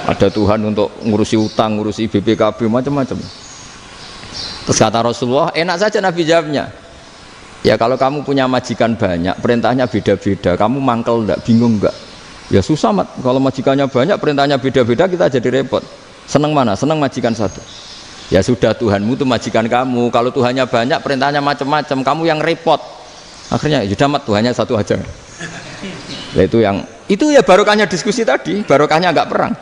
Ada Tuhan untuk ngurusi utang, ngurusi BPKB, macam-macam. Terus kata Rasulullah, enak saja Nabi jawabnya. Ya kalau kamu punya majikan banyak, perintahnya beda-beda, kamu mangkel enggak, bingung enggak? Ya susah mat, kalau majikannya banyak, perintahnya beda-beda, kita jadi repot. Senang mana? Senang majikan satu. Ya sudah, Tuhanmu itu majikan kamu. Kalau Tuhannya banyak, perintahnya macam-macam, kamu yang repot. Akhirnya sudah mat, Tuhannya satu aja. Nah, itu ya barokahnya diskusi tadi, barokahnya enggak perang.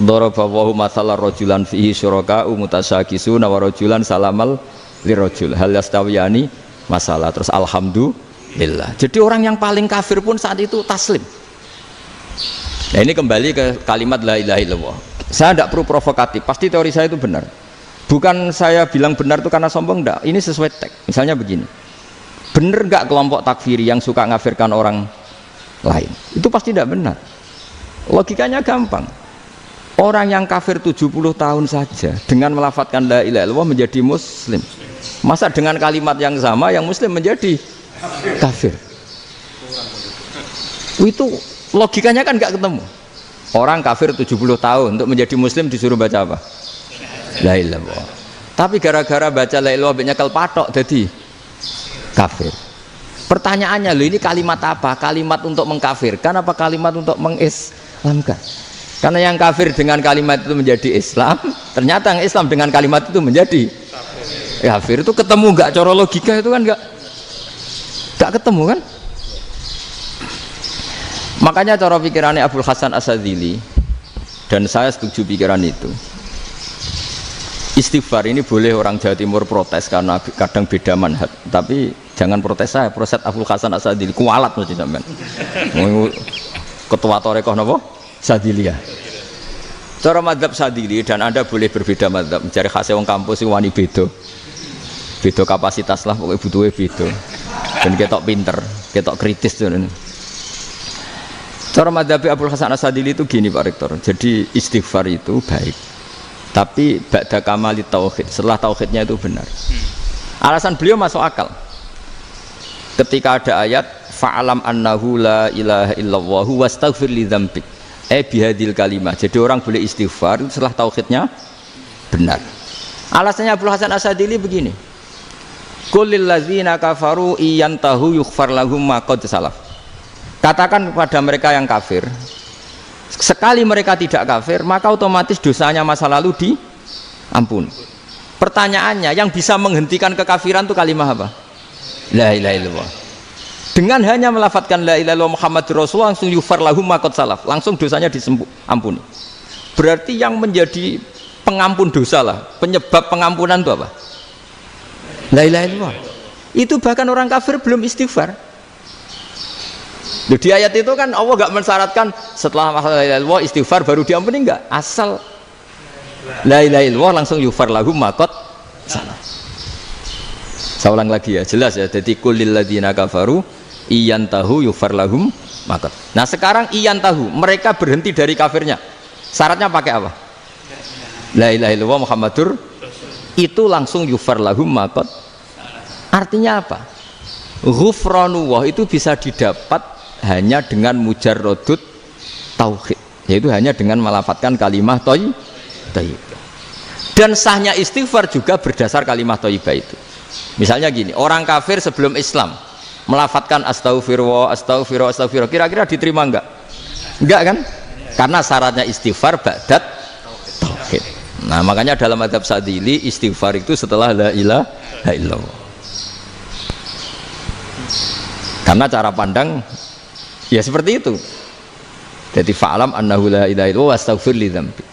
Daraballahu mathalan rajulan fihi syuraka'u mutasyakisuna wa rajulan salamal lirajul hal yastawiyani masalah. Terus alhamdulillah. Jadi orang yang paling kafir pun saat itu taslim. Nah ini kembali ke kalimat la ilaha illallah. Saya tidak perlu provokatif, pasti teori saya itu benar. Bukan saya bilang benar itu karena sombong, enggak. Ini sesuai teks. Misalnya begini, benar enggak kelompok takfiri yang suka ngafirkan orang lain? Itu pasti tidak benar. Logikanya gampang. Orang yang kafir 70 tahun saja dengan melafadzkan la ilaha illallah menjadi muslim. Masa dengan kalimat yang sama yang muslim menjadi kafir? Itu logikanya kan nggak ketemu. Orang kafir 70 tahun untuk menjadi muslim disuruh baca apa? La ilaha illallah. Tapi gara-gara baca la ilaha illallah nyekel patok jadi kafir. Pertanyaannya, loh ini kalimat apa? Kalimat untuk mengkafirkan apa kalimat untuk mengislamkan? Karena yang kafir dengan kalimat itu menjadi Islam, ternyata yang Islam dengan kalimat itu menjadi kafir. Itu ketemu nggak? Cara logika itu kan nggak ketemu kan? Makanya cara pikirannya Abul Hasan Asyadzili, dan saya setuju pikiran itu. Istighfar ini boleh orang Jawa Timur protes karena kadang beda manhaj, tapi jangan protes saya, protes Abul Hasan Asyadzili kualat mesti sampean. Ketua Torekoh napa? Sadiliyah. Cara madzhab Sadili, dan Anda boleh berbeda madzhab, mencari khasnya wong kampus sing wani beda kapasitas lah, pokoknya butuhnya beda dan ketok pinter, ketok kritis tuh. Cara madzhab Abul Hasan Asyadzili itu gini Pak Rektor, jadi istighfar itu baik, tapi ba'da kamali tauhid, setelah tauhidnya itu benar. Alasan beliau masuk akal ketika ada ayat fa'alam annahu la ilaha illallah wastaghfir li dzambik bihadil kalimah. Jadi orang boleh istighfar setelah tauhidnya benar. Alasannya Abdul Hasan Asyadzili begini, qulil ladzina kafaru iyantahu yughfar lahum ma qad salaf. Katakan kepada mereka yang kafir, sekali mereka tidak kafir maka otomatis dosanya masa lalu diampuni. Pertanyaannya, yang bisa menghentikan kekafiran itu kalimat apa? La ilaha illallah. Dengan hanya melafadzkan la ilaha illallah Muhammadur Rasulullah langsung yughfar lahum ma qad salaf, langsung dosanya diampuni. Berarti yang menjadi pengampun dosa lah, penyebab pengampunan itu apa? La ilaha illallah. Itu bahkan orang kafir belum istighfar. Di ayat itu kan Allah gak mensyaratkan setelah la ilaha illallah istighfar baru diampuni, enggak. Asal la ilaha illallah langsung yughfar lahum ma qad salaf. Saya ulang lagi ya, jelas ya. Jadi kulil ladzina kafaru iyantahu yughfar lahum maqad. Nah sekarang iyantahu, mereka berhenti dari kafirnya. Syaratnya pakai apa? La ilaha illallah Muhammadur, itu langsung yughfar lahum maqad. Artinya apa? Ghufranullah itu bisa didapat hanya dengan mujarrodut tauhid, yaitu hanya dengan melafadzkan kalimah thayyibah. Dan sahnya istighfar juga berdasar kalimah thayyibah itu. Misalnya gini, orang kafir sebelum Islam melafadzkan astaghfirullah, astaghfirullah, astaghfirullah, kira-kira diterima enggak? Enggak kan? Karena syaratnya istighfar ba'dat tauhid. Nah makanya dalam madzhab Sadili istighfar itu setelah la ilaha illallah. Karena cara pandang ya seperti itu. Jadi fa'alam annahu la ilaha illallah wastaghfir li dzambi.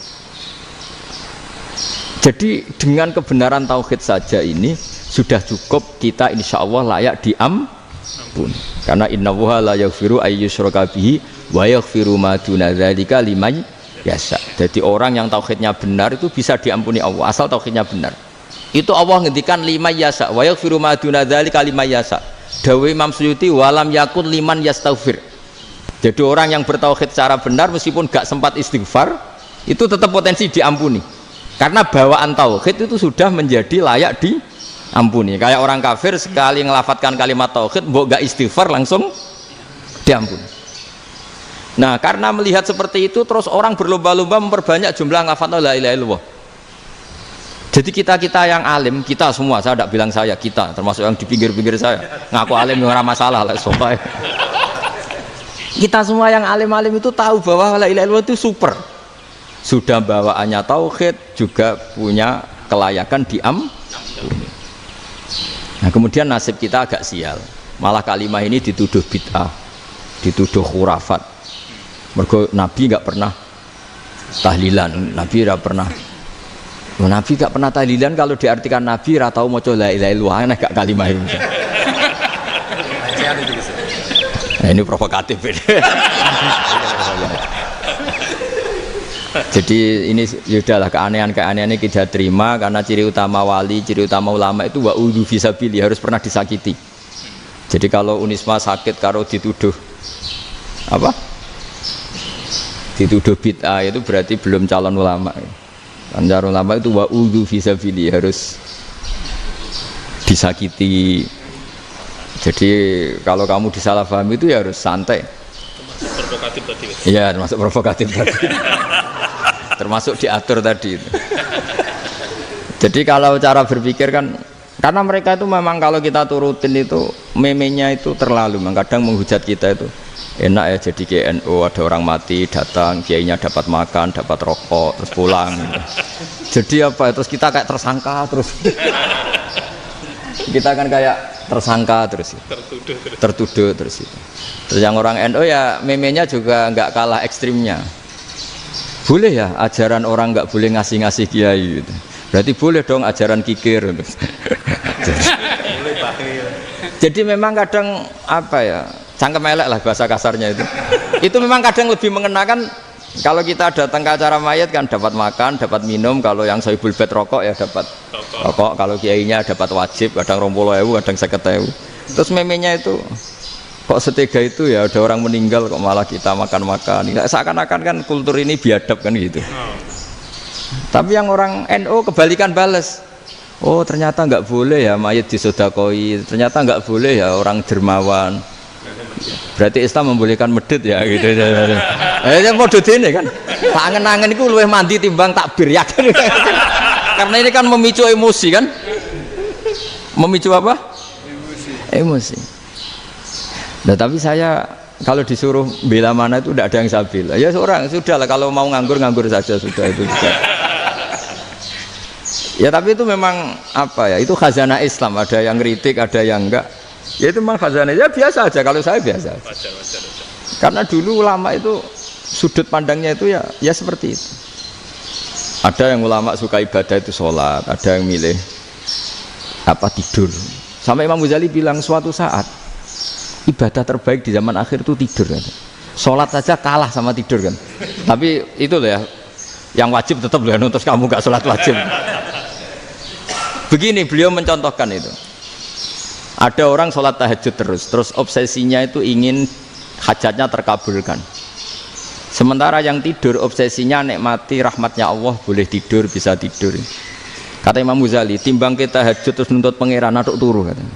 Jadi dengan kebenaran tauhid saja ini sudah cukup, kita insya Allah layak diampun. Karena innallaha la yaghfiru ayyusyraka bihi wa yaghfiru ma duna dzalika liman yasha. Jadi orang yang tauhidnya benar itu bisa diampuni Allah asal tauhidnya benar. Itu Allah ngendikan liman yasha wa yaghfiru ma duna dzalika liman yasha. Dawuh Imam Suyuti walam yakun liman yastaghfir. Jadi orang yang bertauhid secara benar meskipun gak sempat istighfar itu tetap potensi diampuni. Karena bawaan tauhid itu sudah menjadi layak diampuni. Kayak orang kafir sekali ngelafadzkan kalimat tauhid mbok gak istighfar langsung diampuni. Nah, karena melihat seperti itu terus orang berlomba-lomba memperbanyak jumlah lafaz la ilaha illallah. Jadi kita yang alim, kita semua, saya tidak bilang saya, kita termasuk yang di pinggir-pinggir saya ngaku alim ora masalah lah sopai. Kita semua yang alim-alim itu tahu bahwa la ilaha illallah itu super. Sudah bawaannya tauhid, juga punya kelayakan Nah, kemudian nasib kita agak sial. Malah kalimah ini dituduh bid'ah, dituduh khurafat. Mergo Nabi nggak pernah tahlilan, Nabi nggak pernah tahlilan. Kalau diartikan Nabi ratau maca la ilaha illallah, aneh gak kalimah ini. Nah, ini provokatif ini. Jadi ini sudahlah keanehan-keanehan ini kita terima karena ciri utama wali, ciri utama ulama itu wa'udhu fisabili, harus pernah disakiti. Jadi kalau Unisma sakit kalau dituduh apa? Dituduh bid'ah itu berarti belum calon ulama. Calon ulama itu wa'udhu fisabili, harus disakiti. Jadi kalau kamu disalahpahami itu ya harus santai. Provokatif tadi. Iya, termasuk provokatif tadi. Termasuk diatur tadi. Jadi kalau cara berpikir kan, karena mereka itu memang kalau kita turutin itu memenya itu terlalu, kadang menghujat kita itu enak ya jadi KNU, ada orang mati datang, kiainya dapat makan, dapat rokok, terus pulang. Jadi apa? Terus kita kayak tersangka terus. Kita kan kayak tersangka terus. Tertuduh terus itu. Terus yang orang NU ya memenya juga nggak kalah ekstrimnya. Boleh ya ajaran orang nggak boleh ngasih kiai gitu. Berarti boleh dong ajaran kikir. Jadi memang kadang apa ya, cangkem elek lah bahasa kasarnya itu. Itu memang kadang lebih mengenakan kalau kita datang ke acara mayat kan dapat makan, dapat minum. Kalau yang sohibul bed rokok ya dapat rokok. Kalau kiainya dapat wajib, kadang 20.000, kadang 50.000. Terus memenya itu kok setega itu ya, ada orang meninggal kok malah kita makan-makan. Seakan-akan kan kultur ini biadab kan gitu. Tapi yang orang NU kebalikan bales. Oh ternyata nggak boleh ya mayat disodakoi, ternyata nggak boleh ya orang dermawan. Berarti Islam membolehkan medit ya gitu. Yang modus ini kan, tangan-tangan itu luwih mandi timbang takbir ya kan. Karena ini kan memicu emosi kan. Memicu apa? Emosi. Nah, tapi saya kalau disuruh bela mana itu tidak ada yang saya bela. Ya seorang sudah lah, kalau mau nganggur saja sudah itu. Ya tapi itu memang apa ya? Itu khazanah Islam. Ada yang kritik, ada yang enggak. Ya itu memang khazanah. Ya biasa aja. Kalau saya biasa. Wajar. Karena dulu ulama itu sudut pandangnya itu ya seperti itu. Ada yang ulama suka ibadah itu sholat, ada yang milih apa tidur. Sampai Imam Ghazali bilang suatu saat ibadah terbaik di zaman akhir itu tidur kan. Sholat saja kalah sama tidur kan. Tapi itu loh ya, yang wajib tetap loh, terus kamu gak sholat wajib. Begini beliau mencontohkan itu. Ada orang sholat tahajud terus obsesinya itu ingin hajatnya terkabulkan. Sementara yang tidur obsesinya nikmati rahmatnya Allah, boleh tidur, bisa tidur. Kata Imam Ghazali, timbang kita tahajud terus nuntut pangeran aduk turu katanya.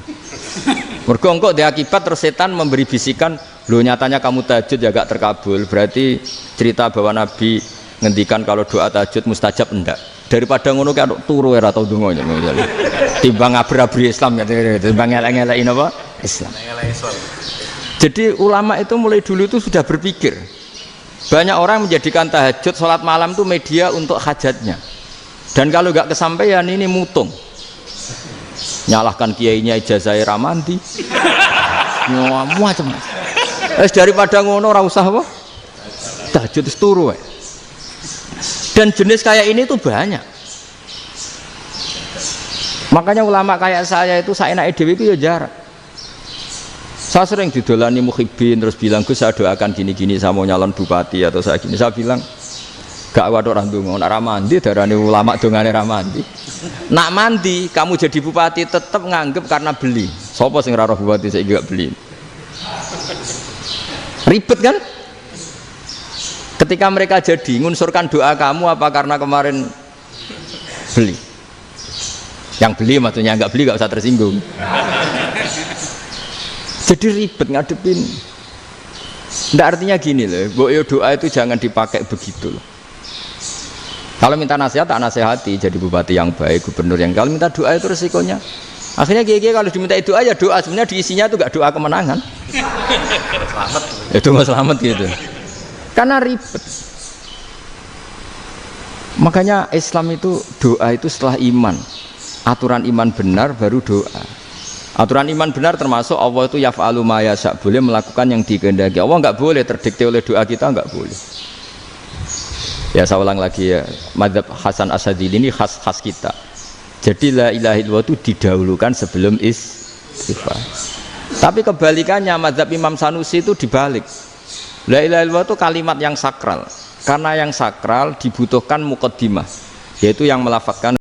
Mergo engko diakibat terus setan memberi bisikan, lho nyatanya kamu tahajud ya gak terkabul. Berarti cerita bahwa Nabi ngendikan kalau doa tahajud mustajab enggak. Daripada ngono ki aduk turu ora tau donga ya. Timbang abri-abri Islam ya, timbang ngelek-ngelekin apa? Islam. Jadi ulama itu mulai dulu itu sudah berpikir. Banyak orang menjadikan tahajud, sholat malam itu media untuk hajatnya. Dan kalau nggak kesampaian ini mutung. Nyalahkan kiainya ijazah ramandi. Macam. Daripada ngono ora usah apa? Tahajud turu. Dan jenis kayak ini tuh banyak. Makanya ulama kayak saya itu saenake dhewe itu ya jarak. Saya sering didolani muhibbin terus bilang, Gus saya doakan gini-gini, saya mau nyalon bupati atau saya gini. Saya bilang gak waduh orang dongo, nak ramandi darani ulama dongane ramandi. Nak mandi kamu jadi bupati tetap nganggep karena beli. Sopo sing ora bupati saya gak beli. Ribet kan? Ketika mereka jadi ngunsurkan doa kamu apa karena kemarin beli. Yang beli maksudnya nggak beli nggak usah tersinggung. Jadi ribet ngadepin. Ndak artinya gini loh, doa itu jangan dipakai begitu loh. Kalau minta nasihat tak nasihati, jadi bupati yang baik, gubernur yang. Kalau minta doa itu resikonya. Akhirnya gigi kalau diminta doa ya doa, sebenarnya diisinya itu gak doa kemenangan. Selamat. Itu nggak selamat gitu. Karena ribet. Makanya Islam itu doa itu setelah iman. Aturan iman benar baru doa. Aturan iman benar termasuk Allah itu yaf'alu ma yasha, boleh melakukan yang dikehendaki. Allah nggak boleh terdikte oleh doa kita, nggak boleh. Ya saya ulang lagi ya, madzhab Hasan Asyadzili ini khas kita. Jadi la ilaha illallah itu didahulukan sebelum istighfar. Tapi kebalikannya madzhab Imam Sanusi itu dibalik. La ilaha illallah itu kalimat yang sakral. Karena yang sakral dibutuhkan muqaddimah, yaitu yang melafazkan